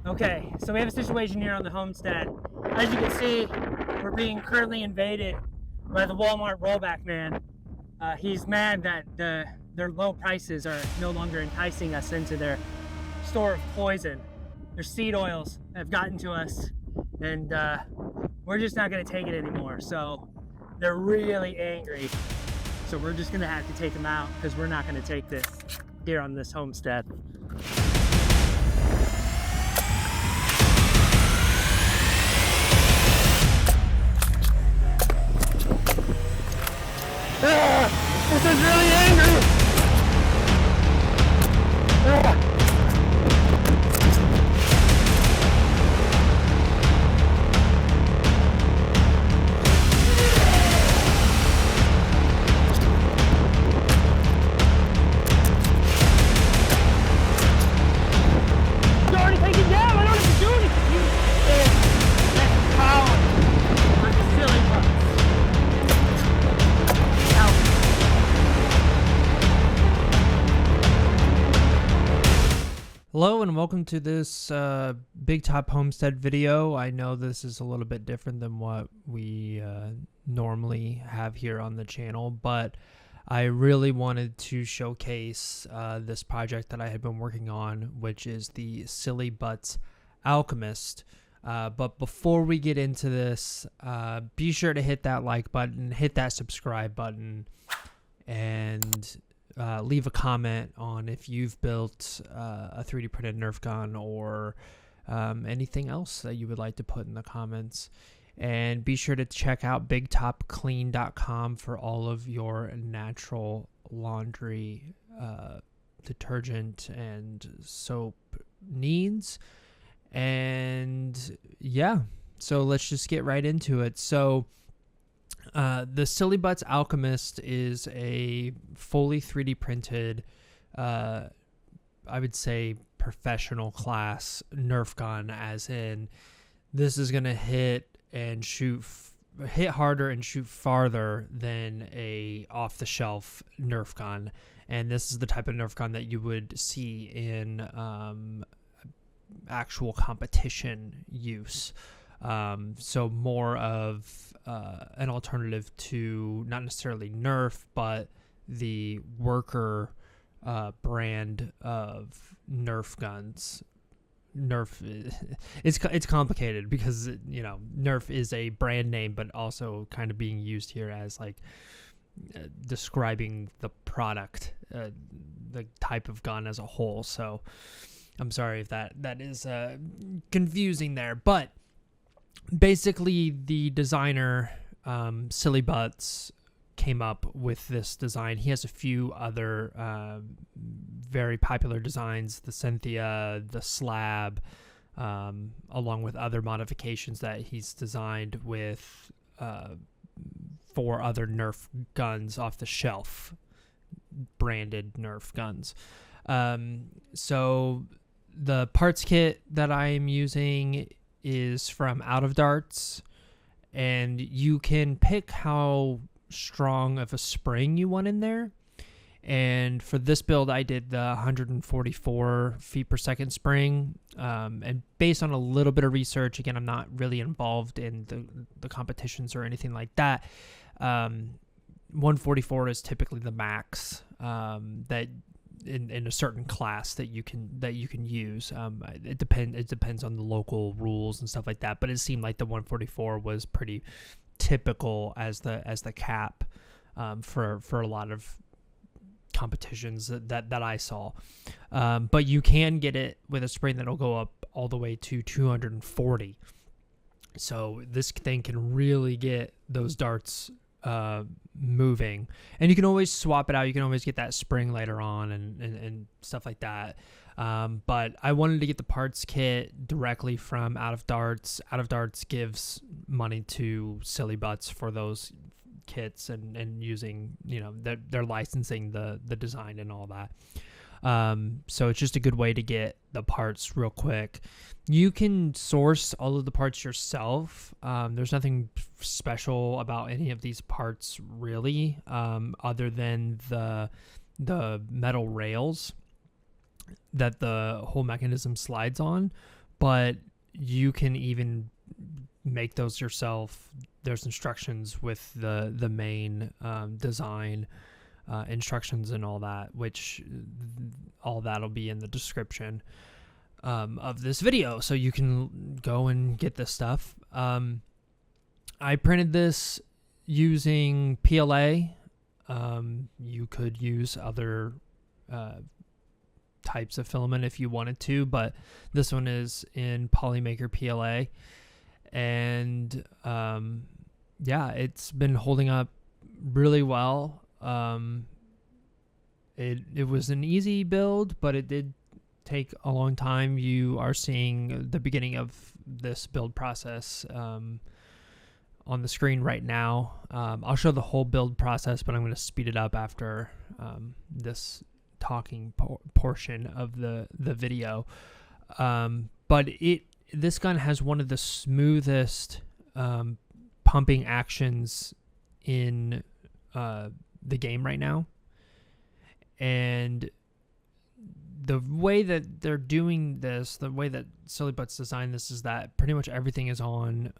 Okay, so we have a situation here on the Homestead. As you can see, we're being currently invaded by the Walmart rollback man. He's mad that their low prices are no longer enticing us into their store of poison. Their seed oils have gotten to us, and we're just not going to take it anymore. So they're really angry. So we're just going to have to take them out because we're not going to take this here on this Homestead. This is really angry! It's already taken down! I don't have to do anything! That's power! Like a silly butt. Hello and welcome to this Big Top Homestead video. I know this is a little bit different than what we normally have here on the channel, but I really wanted to showcase this project that I had been working on, which is the SillyButts Alchemist. But before we get into this, be sure to hit that like button, hit that subscribe button, and leave a comment on if you've built a 3D printed Nerf gun or anything else that you would like to put in the comments. And be sure to check out bigtopclean.com for all of your natural laundry detergent and soap needs. And yeah, so let's just get right into it. So the SillyButts Alchemist is a fully 3D printed, I would say professional class Nerf gun, as in this is going to hit harder and shoot farther than a off-the-shelf Nerf gun. And this is the type of Nerf gun that you would see in actual competition use. So more of an alternative to not necessarily Nerf, but the worker brand of Nerf guns. Nerf, it's complicated because Nerf is a brand name, but also kind of being used here as like describing the product, the type of gun as a whole. So I'm sorry if that is confusing there, but basically the designer SillyButts came up with this design. He has a few other very popular designs, the Cynthia, the Slab, along with other modifications that he's designed with for other Nerf guns off the shelf, branded Nerf guns. So the parts kit that I am using is from Out of Darts, and you can pick how strong of a spring you want in there. And for this build, I did the 144 feet per second spring, and based on a little bit of research, again, I'm not really involved in the competitions or anything like that. 144 is typically the max that in a certain class that you can use. It depends on the local rules and stuff like that, but it seemed like the 144 was pretty typical as the cap for a lot of competitions that I saw. But you can get it with a spring that'll go up all the way to 240. So this thing can really get those darts moving, and you can always swap it out. You can always get that spring later on and stuff like that. But I wanted to get the parts kit directly from Out of Darts. Out of Darts gives money to SillyButts for those kits and using, they're licensing the design and all that. So it's just a good way to get the parts real quick. You can source all of the parts yourself. There's nothing special about any of these parts really, other than the metal rails that the whole mechanism slides on. but you can even make those yourself. There's instructions with the main design instructions and all that, which all that'll be in the description of this video, so you can go and get this stuff. I printed this using PLA. You could use other types of filament if you wanted to, but this one is in Polymaker PLA, and yeah, it's been holding up really well. It was an easy build, but it did take a long time. You are seeing the beginning of this build process on the screen right now. I'll show the whole build process, but I'm going to speed it up after this talking portion of the video. But this gun has one of the smoothest pumping actions in the game right now, and the way that they're doing this, the way that SillyButts designed this, is that pretty much everything is on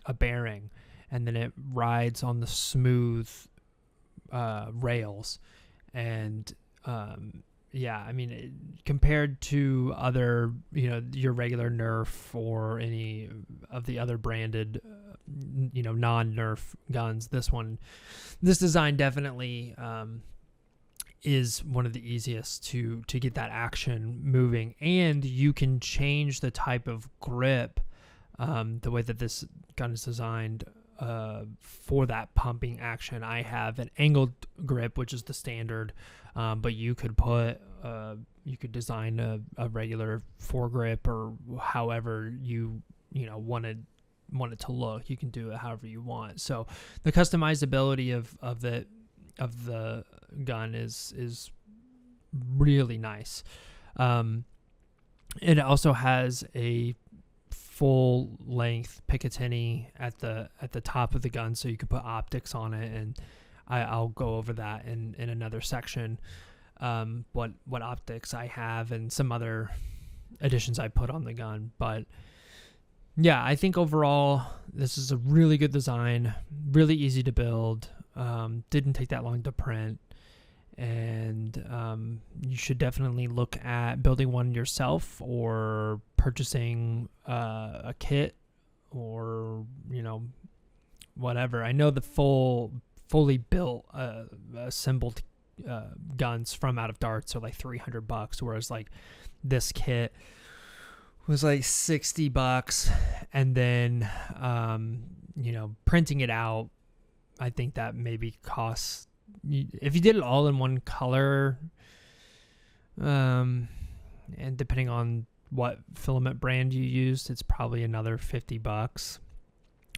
a bearing, and then it rides on the smooth rails. And yeah, I mean, compared to other, your regular Nerf or any of the other branded, non-Nerf guns, this design definitely is one of the easiest to get that action moving. And you can change the type of grip, the way that this gun is designed for that pumping action. I have an angled grip, which is the standard, but you could design a regular foregrip, or however you want it to look. You can do it however you want. So the customizability of the gun is really nice. It also has a full length Picatinny at the top of the gun, so you could put optics on it, and I'll go over that in another section, what optics I have and some other additions I put on the gun. But yeah, I think overall this is a really good design, really easy to build, didn't take that long to print, and you should definitely look at building one yourself, or purchasing a kit, or whatever. I know the fully built assembled guns from Out of Darts are like $300, whereas like this kit was like $60, and then printing it out, I think that maybe costs, if you did it all in one color, and depending on what filament brand you used, it's probably another $50.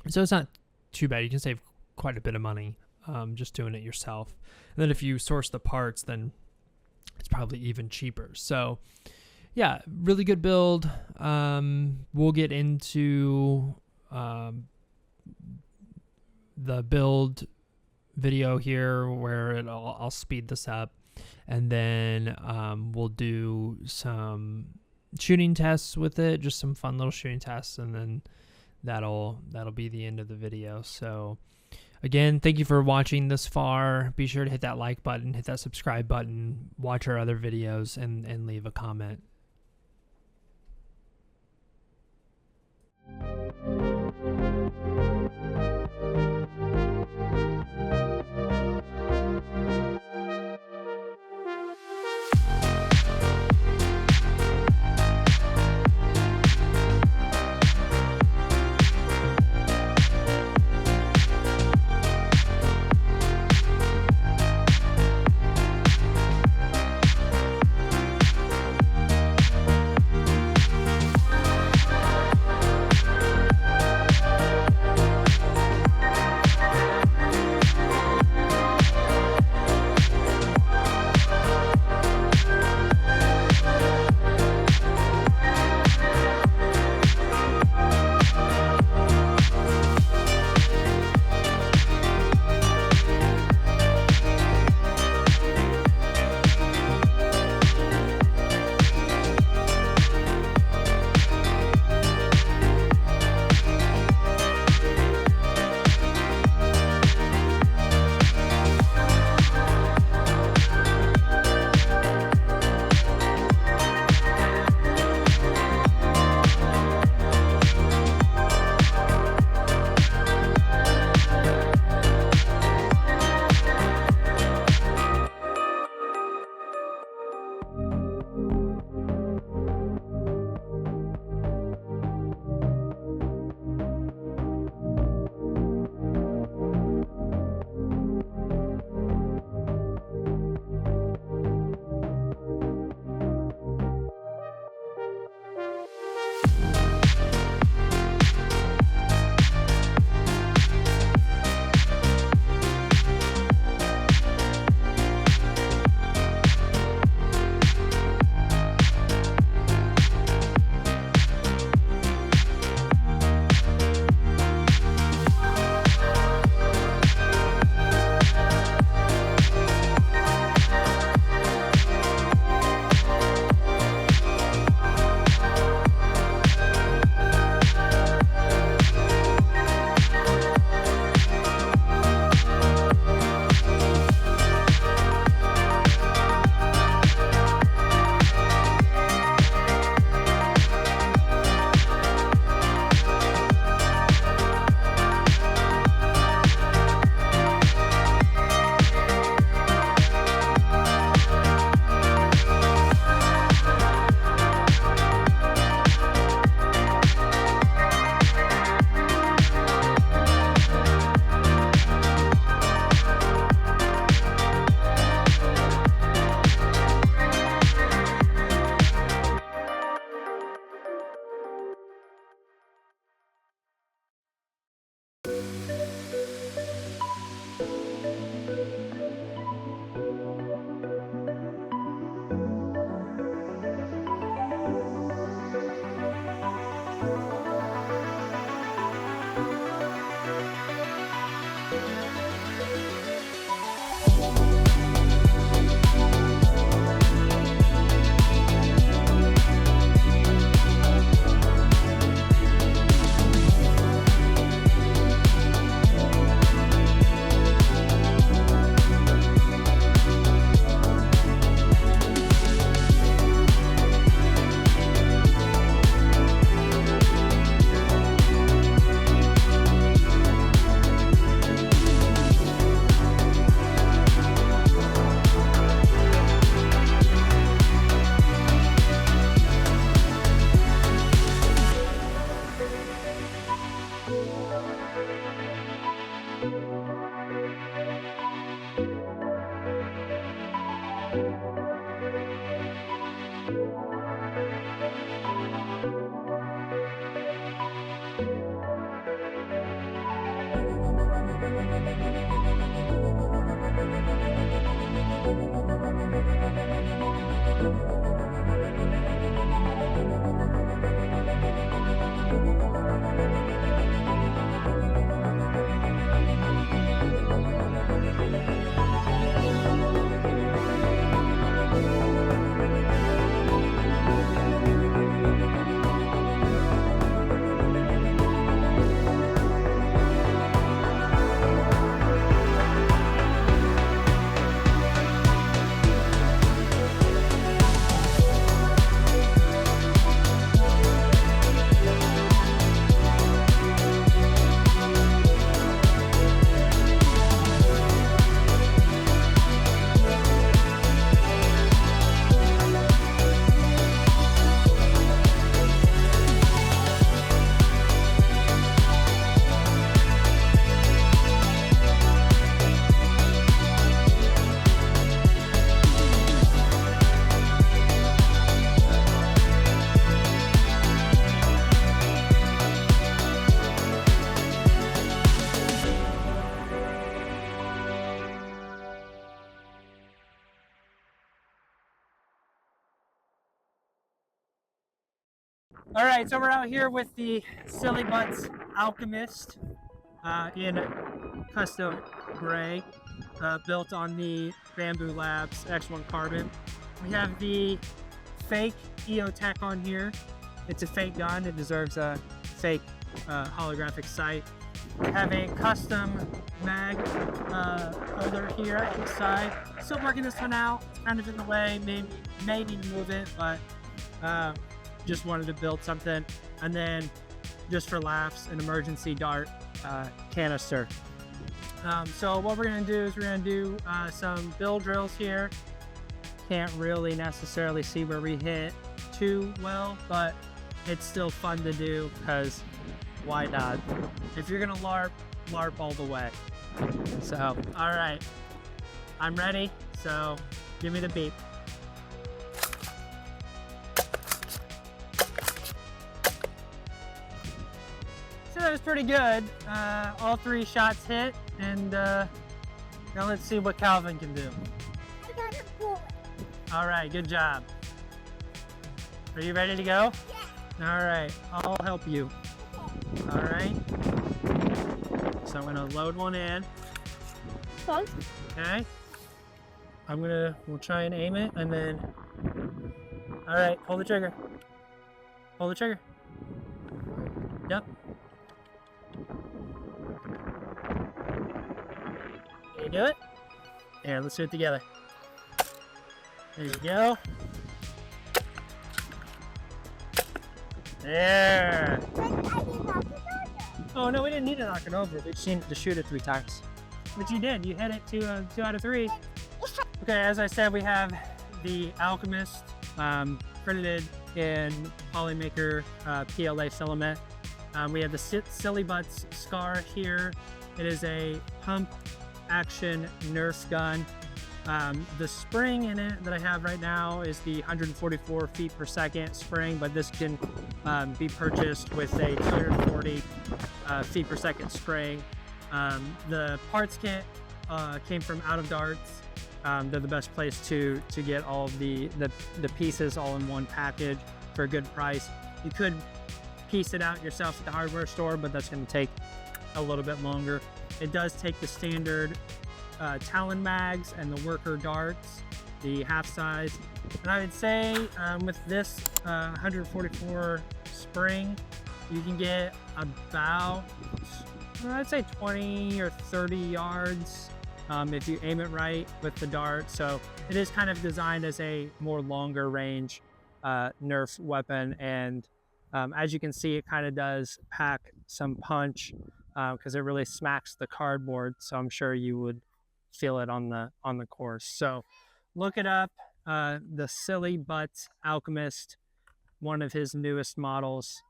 So it's not too bad. You can save quite a bit of money just doing it yourself. And then if you source the parts, then it's probably even cheaper. So yeah, really good build. We'll get into the build video here, where I'll speed this up, and then we'll do some shooting tests with it, just some fun little shooting tests, and then that'll be the end of the video. So again, thank you for watching this far. Be sure to hit that like button, hit that subscribe button, watch our other videos, and leave a comment. All right, so we're out here with the SillyButts Alchemist in custom gray, built on the Bamboo Labs X1 Carbon. We have the fake EOTech on here. It's a fake gun. It deserves a fake holographic sight. We have a custom mag holder here at the side. Still working this one out. It's kind of in the way. May need to move it, but just wanted to build something. And then, just for laughs, an emergency dart canister. So what we're gonna do is we're gonna do some build drills here. Can't really necessarily see where we hit too well, but it's still fun to do because why not? If you're gonna LARP, LARP all the way. So, all right, I'm ready. So give me the beep. So that was pretty good. All 3 shots hit, and now let's see what Calvin can do. I got a bullet. All right, good job. Are you ready to go? Yeah. All right, I'll help you. All right. So I'm gonna load one in. Close. Okay. We'll try and aim it, and then. All right, pull the trigger. Pull the trigger. Yep. Can you do it? Here, let's do it together. There you go. There. Oh no, we didn't need to knock it over. We just needed to shoot it 3 times. But you did. You hit it 2 out of 3. Okay, as I said, we have the Alchemist printed in Polymaker PLA filament. We have the SillyButts Scar here. It is a pump action Nerf gun. The spring in it that I have right now is the 144 feet per second spring, but this can be purchased with a 240 feet per second spring. The parts kit came from Out of Darts. They're the best place to get all of the pieces all in one package for a good price. You could piece it out yourself at the hardware store, but that's going to take a little bit longer. It does take the standard Talon mags and the worker darts, the half size. And I would say with this 144 spring, you can get about, I'd say 20 or 30 yards if you aim it right with the dart. So it is kind of designed as a more longer range Nerf weapon. And as you can see, it kind of does pack some punch because it really smacks the cardboard. So I'm sure you would feel it on the course. So look it up, the SillyButts Alchemist, one of his newest models,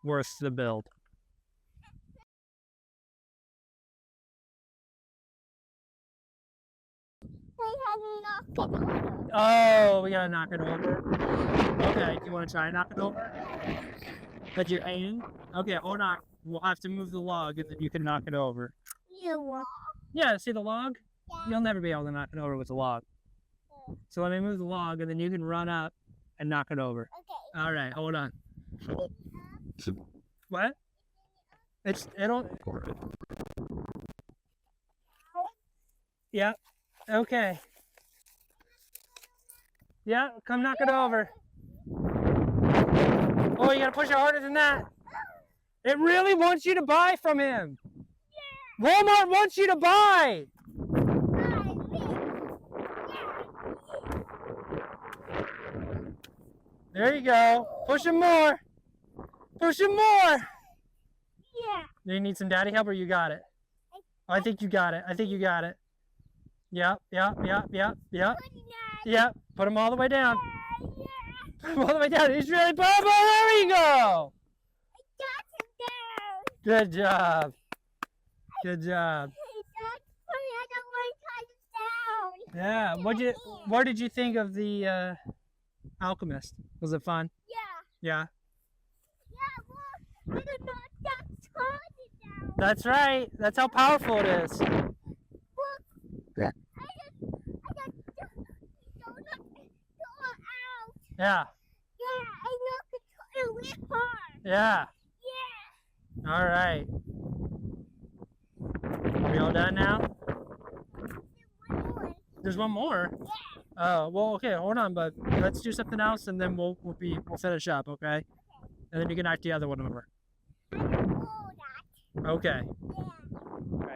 worth the build. Oh, we gotta knock it over. Okay, do you want to try and knock it over? But you're aiming? Okay, hold on. We'll have to move the log and then you can knock it over. Yeah, see the log? Yeah. You'll never be able to knock it over with the log. So let me move the log and then you can run up and knock it over. Okay. All right, hold on. What? It'll. Yeah. Okay. Yeah, come knock it over. Oh, you gotta push it harder than that. It really wants you to buy from him. Yeah. Walmart wants you to buy. There you go. Push him more. Push him more. Yeah. Do you need some daddy help or you got it? Oh, I think you got it. I think you got it. Yep, yep, yep, yep, yep. Yep. Put him all the way down. Put him all the way down. He's really bubble. There you go. Good job. Good job. Yeah. What did you think of the Alchemist? Was it fun? Yeah. Yeah. Yeah, look. I don't know if that's it down. That's right. That's how powerful it is. Look. I just don't out. Yeah. Yeah, I know it's really hard. Yeah. Yeah. All right. Are we all done now? One more. There's one more. Yeah. Oh, well, okay, hold on, but let's do something else, and then we'll finish up, okay? And then you can knock the other one over. I don't know that. Okay. Yeah.